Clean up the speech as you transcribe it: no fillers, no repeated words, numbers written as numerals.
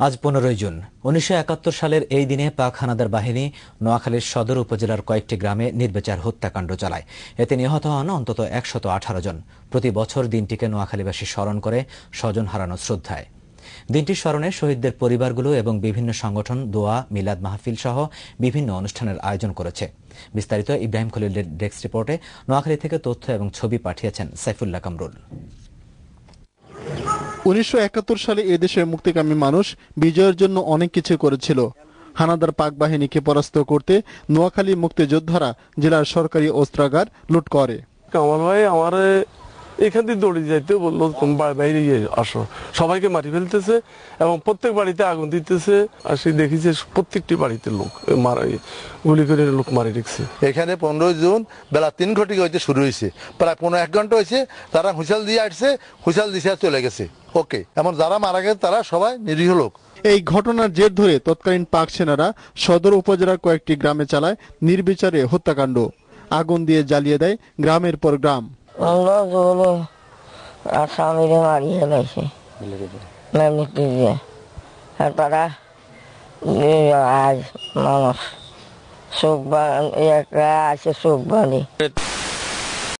আজ 15 জুন 1971 সালের এই দিনে পাক হানাদার বাহিনী নোয়াখালীর সদর উপজেলার কয়েকটি গ্রামে নির্বিচার হত্যাকাণ্ড চালায়। এতে নিহত হন অন্তত 118 জন। প্রতি বছর দিনটিকে নোয়াখালীবাসী স্মরণ করে স্বজন হারানো শ্রদ্ধায়। দিনটির স্মরণে শহীদদের পরিবারগুলো এবং বিভিন্ন সংগঠন দোয়া, মিলাদ মাহফিল সহ বিভিন্ন অনুষ্ঠানের আয়োজন করেছে। বিস্তারিত ইব্রাহিম খলিলের ডেস্ক রিপোর্টে নোয়াখালী থেকে তথ্য এবং ছবি পাঠিয়েছেন সাইফুল্লাহ কামরুল। 1971 সালে এদেশের মুক্তিকামী মানুষ বিজয়ের জন্য অনেক কিছু করেছিল। হানাদার পাক বাহিনীকে পরাস্ত করতে নোয়াখালী মুক্তিযোদ্ধারা জেলার সরকারি অস্ত্রাগার লুট করে। কামাল ভাই আমার এখান থেকে দৌড়ে যাইতে বললো বাইরে আসো, সবাইকে মারি ফেলতেছে এবং প্রত্যেক বাড়িতে আগুন দিতেছে। আসি দেখি যে প্রত্যেকটি বাড়িতে লোক গুলি করে লোক মারি রেখেছে। এখানে 15 জুন বেলা 3 ঘটিকা হইতে শুরু হয়েছে, প্রায় 1 ঘন্টা হয়েছে। তারা হুইসেল দিয়ে আসছে, হুইসেল দিছে চলে গেছে। ওকে, এমন যারা মারা গেছে তারা সবাই নিরীহ লোক। এই ঘটনার জের ধরে তৎকালীন পাক সেনারা সদর উপজেলার কয়েকটি গ্রামে চালায় নির্বিচারে হত্যাকাণ্ড। আগুন দিয়ে জ্বালিয়ে দেয় গ্রামের পর গ্রাম। স্বামীরে মারিয়ে ফেলাইছে তারা আজ মানুষ চোখ আছে চোখ বাঁধে।